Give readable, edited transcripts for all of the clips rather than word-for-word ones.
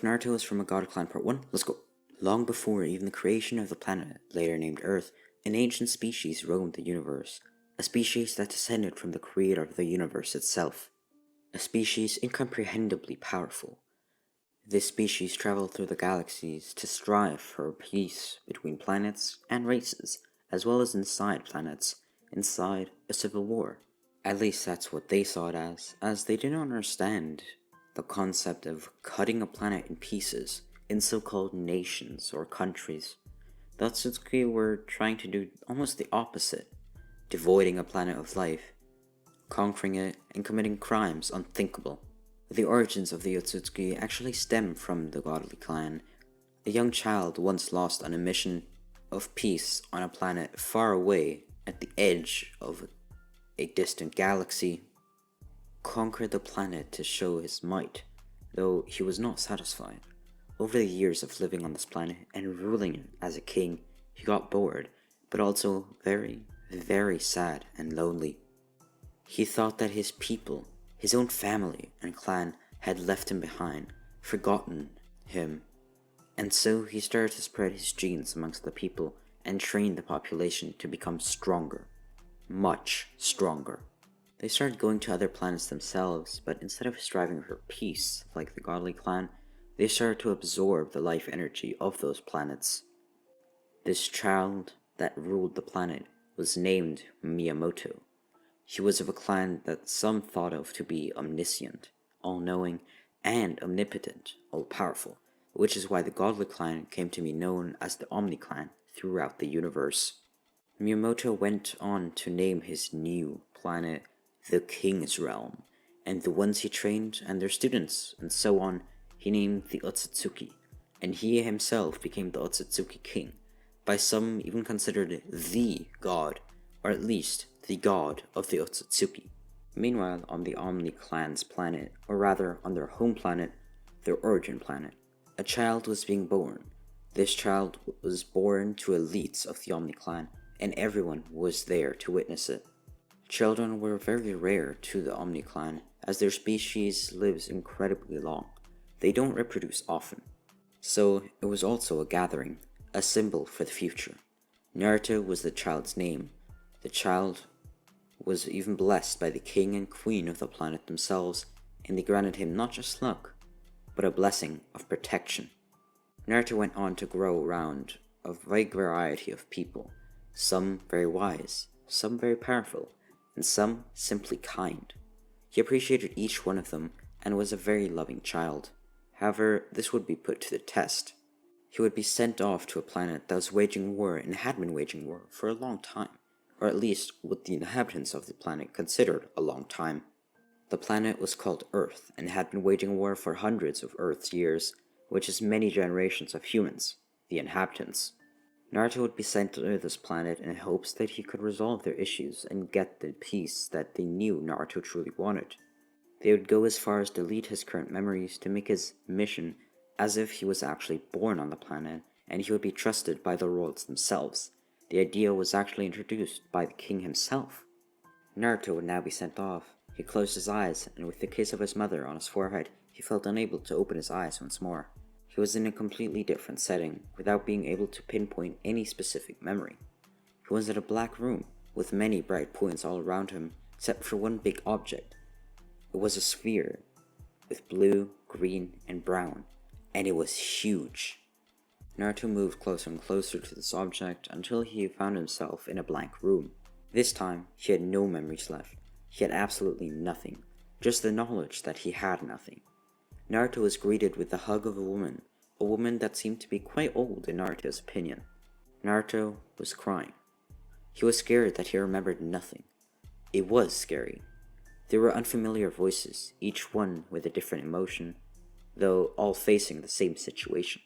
Naruto is from a god clan part 1, let's go. Long before even the creation of the planet, later named Earth, an ancient species roamed the universe. A species that descended from the creator of the universe itself. A species incomprehendibly powerful. This species traveled through the galaxies to strive for peace between planets and races, as well as inside planets, inside a civil war. At least that's what they saw it as they didn't understand the concept of cutting a planet in pieces in so-called nations or countries. The Otsutsuki were trying to do almost the opposite, devoiding a planet of life, conquering it, and committing crimes unthinkable. The origins of the Otsutsuki actually stem from the godly clan. A young child once lost on a mission of peace on a planet far away at the edge of a distant galaxy, conquered the planet to show his might, though he was not satisfied. Over the years of living on this planet and ruling it as a king, he got bored, but also very, very sad and lonely. He thought that his people, his own family and clan had left him behind, forgotten him, and so he started to spread his genes amongst the people and train the population to become stronger. Much stronger. They started going to other planets themselves, but instead of striving for peace like the godly clan, they started to absorb the life energy of those planets. This child that ruled the planet was named Miyamoto. He was of a clan that some thought of to be omniscient, all-knowing, and omnipotent, all-powerful, which is why the godly clan came to be known as the omni-clan throughout the universe. Miyamoto went on to name his new planet the King's Realm, and the ones he trained and their students and so on he named the Otsutsuki, and he himself became the Otsutsuki King, by some even considered the god, or at least the god of the Otsutsuki. Meanwhile, on the omni-clan's planet, or rather on their home planet, their origin planet, a child was being born. This child was born to elites of the omni-clan, and everyone was there to witness it. Children were very rare to the omni-clan, as their species lives incredibly long. They don't reproduce often. So it was also a gathering, a symbol for the future. Naruto was the child's name. The child was even blessed by the king and queen of the planet themselves, and they granted him not just luck, but a blessing of protection. Naruto went on to grow around a wide variety of people, some very wise, some very powerful, and some simply kind. He appreciated each one of them and was a very loving child. However, this would be put to the test. He would be sent off to a planet that was waging war and had been waging war for a long time, or at least what the inhabitants of the planet considered a long time. The planet was called Earth and had been waging war for hundreds of Earth's years, which is many generations of humans, the inhabitants. Naruto would be sent to this planet in hopes that he could resolve their issues and get the peace that they knew Naruto truly wanted. They would go as far as delete his current memories to make his mission as if he was actually born on the planet, and he would be trusted by the royals themselves. The idea was actually introduced by the king himself. Naruto would now be sent off. He closed his eyes, and with the kiss of his mother on his forehead, he felt unable to open his eyes once more. He was in a completely different setting, without being able to pinpoint any specific memory. He was in a black room, with many bright points all around him, except for one big object. It was a sphere, with blue, green, and brown, and it was huge. Naruto moved closer and closer to this object until he found himself in a blank room. This time, he had no memories left. He had absolutely nothing, just the knowledge that he had nothing. Naruto was greeted with the hug of a woman that seemed to be quite old in Naruto's opinion. Naruto was crying. He was scared that he remembered nothing. It was scary. There were unfamiliar voices, each one with a different emotion, though all facing the same situation.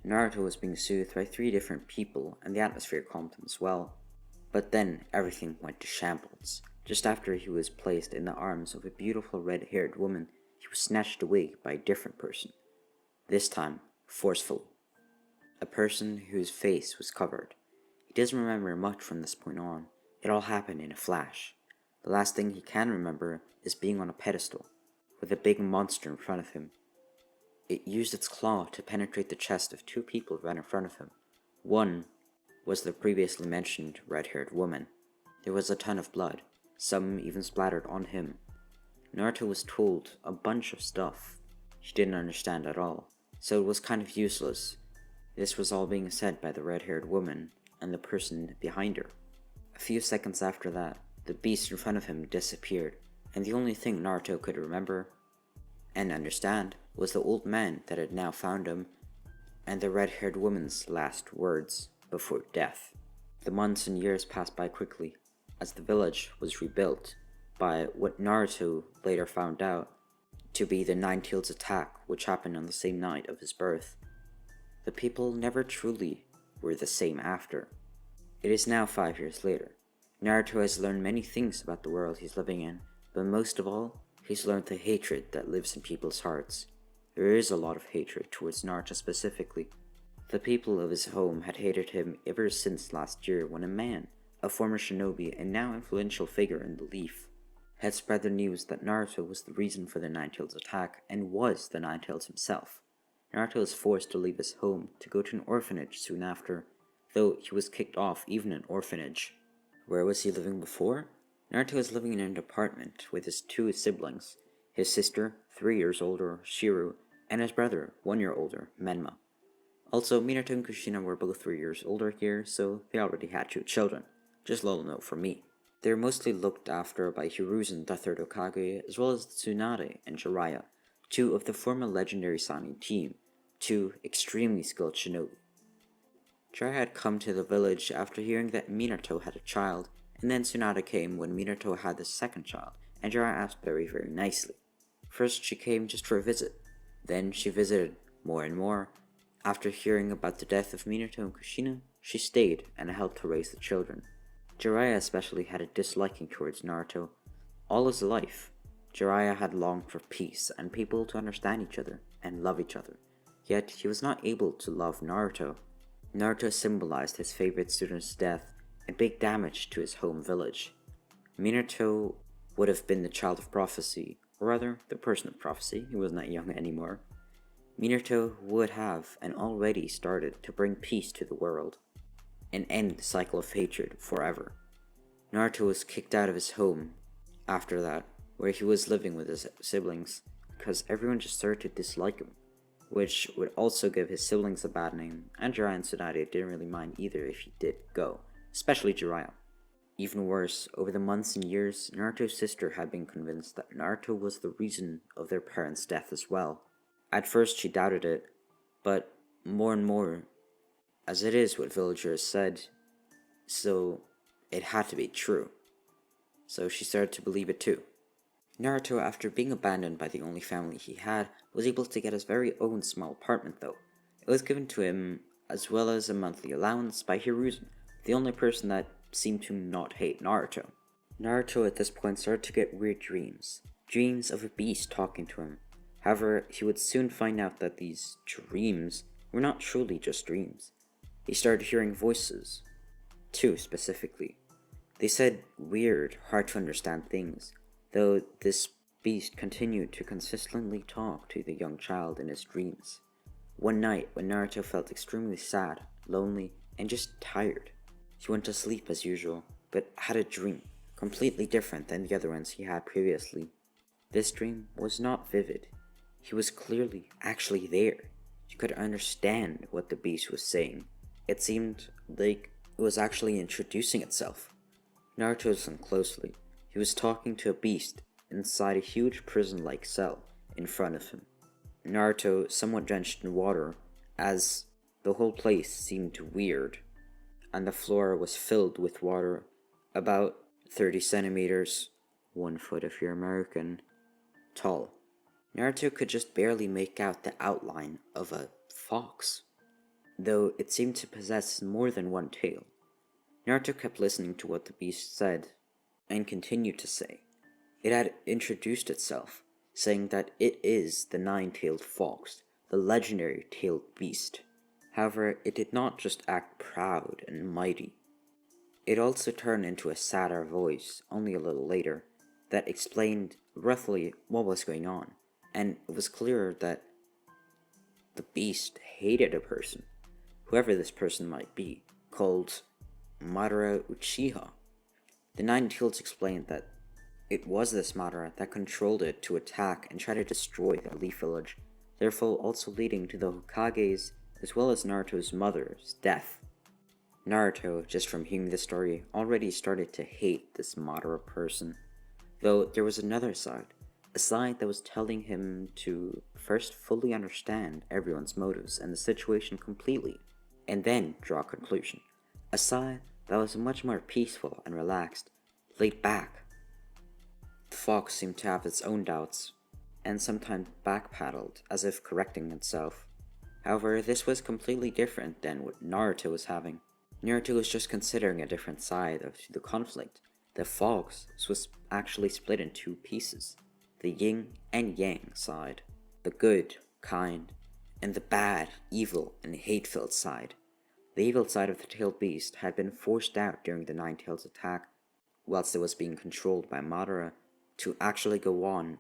Naruto was being soothed by 3 different people, and the atmosphere calmed him as well. But then everything went to shambles. Just after he was placed in the arms of a beautiful red-haired woman, he was snatched away by a different person. This time, forcefully. A person whose face was covered. He doesn't remember much from this point on. It all happened in a flash. The last thing he can remember is being on a pedestal, with a big monster in front of him. It used its claw to penetrate the chest of two people right in front of him. One was the previously mentioned red-haired woman. There was a ton of blood, some even splattered on him. Naruto was told a bunch of stuff he didn't understand at all, so it was kind of useless. This was all being said by the red-haired woman and the person behind her. A few seconds after that, the beast in front of him disappeared, and the only thing Naruto could remember and understand was the old man that had now found him and the red-haired woman's last words before death. The months and years passed by quickly, as the village was rebuilt by what Naruto later found out to be the Nine-Tails attack, which happened on the same night of his birth. The people never truly were the same after. It is now 5 years later. Naruto has learned many things about the world he's living in, but most of all, he's learned the hatred that lives in people's hearts. There is a lot of hatred towards Naruto specifically. The people of his home had hated him ever since last year when a man, a former shinobi and now influential figure in belief, had spread the news that Naruto was the reason for the Nine-Tails attack and was the Nine-Tails himself. Naruto was forced to leave his home to go to an orphanage soon after, though he was kicked off even an orphanage. Where was he living before? Naruto was living in an apartment with his two siblings, his sister, 3 years older, Shiru, and his brother, 1 year older, Menma. Also, Minato and Kushina were both 3 years older here, so they already had 2 children. Just a little note from me. They were mostly looked after by Hiruzen, the third Hokage, as well as Tsunade and Jiraiya, 2 of the former legendary Sannin team, 2 extremely skilled shinobi. Jiraiya had come to the village after hearing that Minato had a child, and then Tsunade came when Minato had the second child, and Jiraiya asked very nicely. First she came just for a visit, then she visited more and more. After hearing about the death of Minato and Kushina, she stayed and helped to raise the children. Jiraiya especially had a disliking towards Naruto. All his life, Jiraiya had longed for peace and people to understand each other and love each other, yet he was not able to love Naruto. Naruto symbolized his favorite student's death and big damage to his home village. Minato would have been the child of prophecy, or rather, the person of prophecy. He was not young anymore. Minato would have and already started to bring peace to the world and end the cycle of hatred forever. Naruto was kicked out of his home after that, where he was living with his siblings, because everyone just started to dislike him, which would also give his siblings a bad name, and Jiraiya and Tsunade didn't really mind either if he did go, especially Jiraiya. Even worse, over the months and years, Naruto's sister had been convinced that Naruto was the reason of their parents' death as well. At first she doubted it, but more and more, as it is what villagers said, so it had to be true. So she started to believe it too. Naruto, after being abandoned by the only family he had, was able to get his very own small apartment though. It was given to him as well as a monthly allowance by Hiruzen, the only person that seemed to not hate Naruto. Naruto at this point started to get weird dreams of a beast talking to him. However, he would soon find out that these dreams were not truly just dreams. He started hearing voices. 2 specifically. They said weird, hard to understand things, though this beast continued to consistently talk to the young child in his dreams. One night, when Naruto felt extremely sad, lonely, and just tired, he went to sleep as usual, but had a dream, completely different than the other ones he had previously. This dream was not vivid. He was clearly actually there. He could understand what the beast was saying. It seemed like it was actually introducing itself. Naruto listened closely. He was talking to a beast inside a huge prison-like cell in front of him. Naruto, somewhat drenched in water, as the whole place seemed weird, and the floor was filled with water, about 30 centimeters, 1 foot if you're American, tall. Naruto could just barely make out the outline of a fox, though it seemed to possess more than one tail. Naruto kept listening to what the beast said, and continued to say. It had introduced itself, saying that it is the nine-tailed fox, the legendary tailed beast. However, it did not just act proud and mighty. It also turned into a sadder voice, only a little later, that explained roughly what was going on, and it was clearer that The beast hated a person, whoever this person might be, called Madara Uchiha. The Nine-Tails explained that it was this Madara that controlled it to attack and try to destroy the Leaf Village, therefore also leading to the Hokage's as well as Naruto's mother's death. Naruto, just from hearing the story, already started to hate this Madara person, though there was another side, a side that was telling him to first fully understand everyone's motives and the situation completely, and then draw a conclusion. A side that was much more peaceful and relaxed, laid back. The fox seemed to have its own doubts, and sometimes backpedaled as if correcting itself. However, this was completely different than what Naruto was having. Naruto was just considering a different side of the conflict. The fox was actually split in two pieces, the yin and yang side, the good, kind, and the bad, evil, and hate-filled side. The evil side of the tailed beast had been forced out during the Nine-Tails attack, whilst it was being controlled by Madara, to actually go on,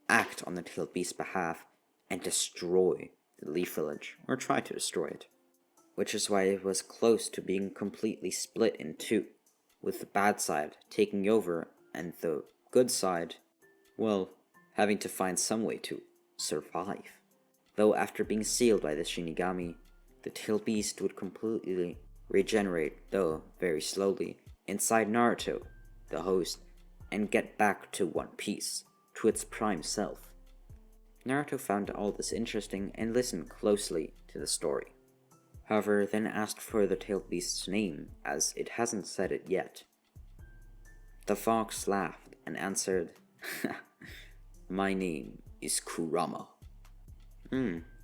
act on the tailed beast's behalf, and destroy the Leaf Village, or try to destroy it. Which is why it was close to being completely split in two, with the bad side taking over and the good side, well, having to find some way to survive. Though after being sealed by the Shinigami, the tailed beast would completely regenerate, though very slowly, inside Naruto, the host, and get back to one piece, to its prime self. Naruto found all this interesting and listened closely to the story. However, then asked for the tailed beast's name, as it hasn't said it yet. The fox laughed and answered, "My name is Kurama."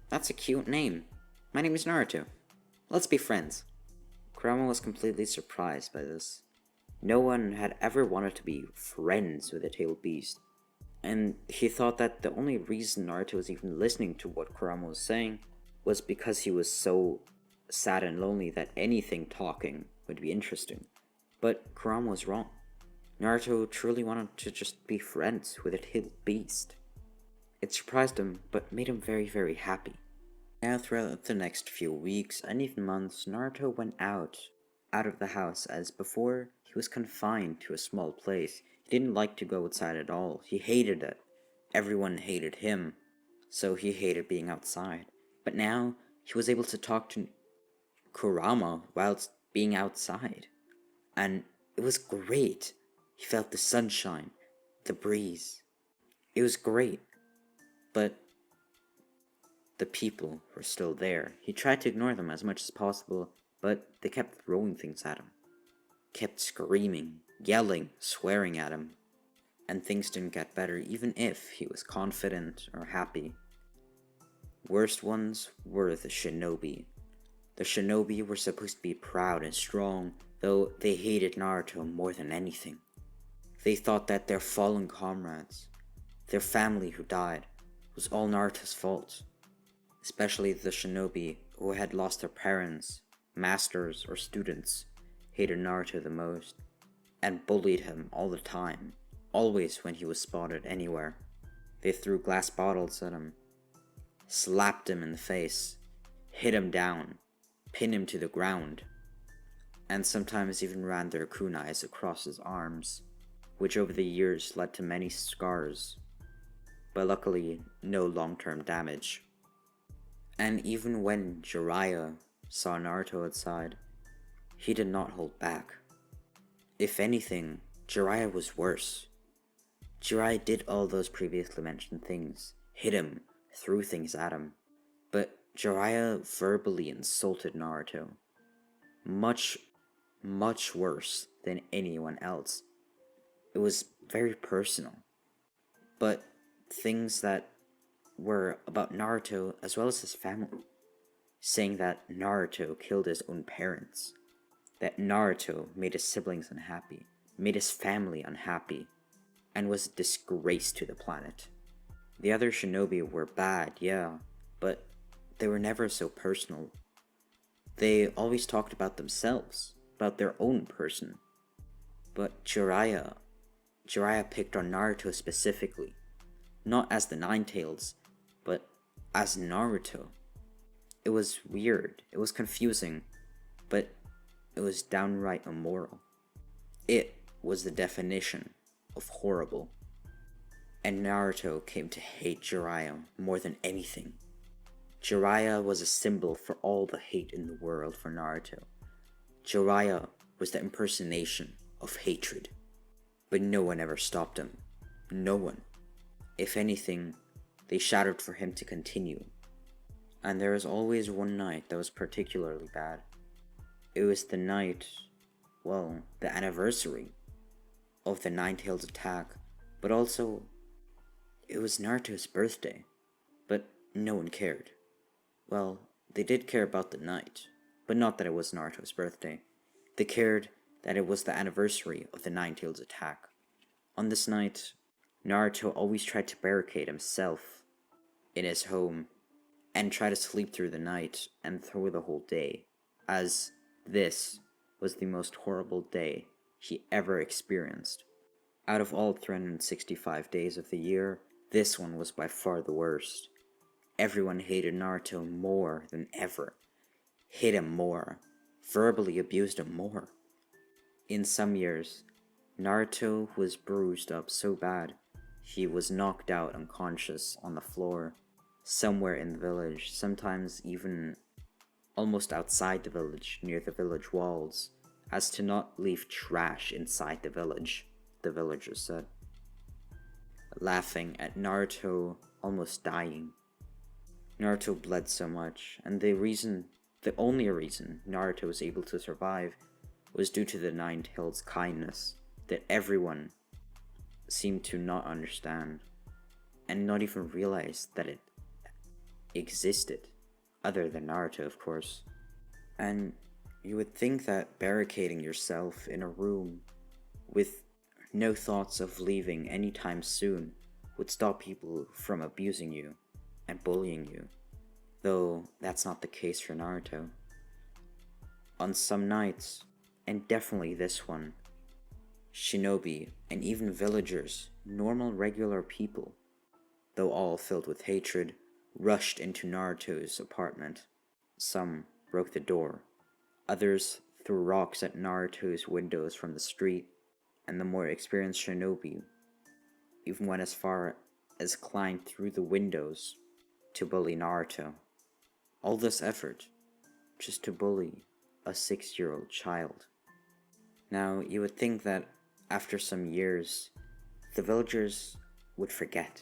That's a cute name. My name is Naruto. Let's be friends." Kurama was completely surprised by this. No one had ever wanted to be friends with a tailed beast, and he thought that the only reason Naruto was even listening to what Kurama was saying was because he was so sad and lonely that anything talking would be interesting. But Kurama was wrong. Naruto truly wanted to just be friends with a tailed beast. It surprised him, but made him very, very happy. Now throughout the next few weeks and even months, Naruto went out of the house, as before he was confined to a small place. He didn't like to go outside at all. He hated it. Everyone hated him, so he hated being outside. But now he was able to talk to Kurama whilst being outside, and it was great. He felt the sunshine, the breeze. It was great, but the people were still there. He tried to ignore them as much as possible, but they kept throwing things at him, kept screaming, yelling, swearing at him, and things didn't get better even if he was confident or happy. Worst ones were the shinobi. The shinobi were supposed to be proud and strong, though they hated Naruto more than anything. They thought that their fallen comrades, their family who died, was all Naruto's fault. Especially the shinobi who had lost their parents, masters, or students, hated Naruto the most, and bullied him all the time, always when he was spotted anywhere. They threw glass bottles at him, slapped him in the face, hit him down, pinned him to the ground, and sometimes even ran their kunais across his arms, which over the years led to many scars, but luckily no long-term damage. And even when Jiraiya saw Naruto outside, he did not hold back. If anything, Jiraiya was worse. Jiraiya did all those previously mentioned things, hit him, threw things at him, but Jiraiya verbally insulted Naruto. Much, much worse than anyone else. It was very personal. But things that were about Naruto as well as his family, saying that Naruto killed his own parents, that Naruto made his siblings unhappy, made his family unhappy, and was a disgrace to the planet. The other shinobi were bad, yeah, but they were never so personal. They always talked about themselves, about their own person. But Jiraiya picked on Naruto specifically, not as the Nine-Tails, but as Naruto. was weird, it was confusing, but it was downright immoral. It was the definition of horrible. And Naruto came to hate Jiraiya more than anything. Jiraiya was a symbol for all the hate in the world for Naruto. Jiraiya was the impersonation of hatred. But no one ever stopped him. No one. If anything, they shouted for him to continue. And there was always one night that was particularly bad. It was the night, well, the anniversary of the Nine-Tails attack, but also it was Naruto's birthday, but no one cared. Well, they did care about the night, but not that it was Naruto's birthday. They cared that it was the anniversary of the Nine-Tails attack. On this night, Naruto always tried to barricade himself in his home and try to sleep through the night and through the whole day, as this was the most horrible day he ever experienced. Out of all 365 days of the year, this one was by far the worst. Everyone hated Naruto more than ever, hit him more, verbally abused him more. In some years, Naruto was bruised up so bad, he was knocked out unconscious on the floor, somewhere in the village, sometimes even almost outside the village, near the village walls, as to not leave trash inside the village, the villagers said, laughing at Naruto almost dying. Naruto bled so much, and the only reason Naruto was able to survive was due to the Nine-Tails' kindness that everyone seemed to not understand, and not even realize that it existed, other than Naruto, of course. And you would think that barricading yourself in a room with no thoughts of leaving anytime soon would stop people from abusing you and bullying you, though that's not the case for Naruto. On some nights, and definitely this one, shinobi and even villagers, normal regular people, though all filled with hatred, rushed into Naruto's apartment. Some broke the door, others threw rocks at Naruto's windows from the street, and the more experienced shinobi even went as far as climbed through the windows to bully Naruto. All this effort just to bully a 6-year-old child. Now, you would think that after some years, the villagers would forget,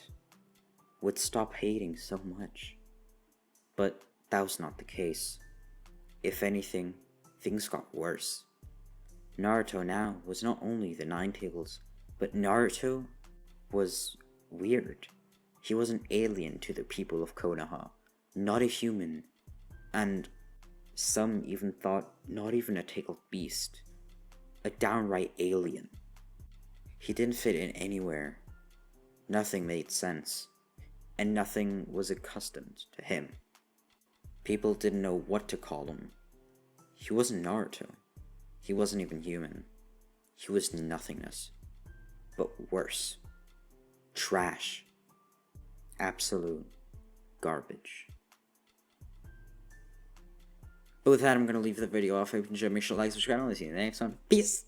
would stop hating so much. But that was not the case. If anything, things got worse. Naruto now was not only the Nine-Tails, but Naruto was weird. He was an alien to the people of Konoha, not a human, and some even thought not even a tailed beast, a downright alien. He didn't fit in anywhere. Nothing made sense, and nothing was accustomed to him. People didn't know what to call him. He wasn't Naruto. He wasn't even human. He was nothingness. But worse. Trash. Absolute garbage. But with that, I'm going to leave the video off. I hope you enjoyed. Make sure to like, subscribe, and I'll see you in the next one. Peace!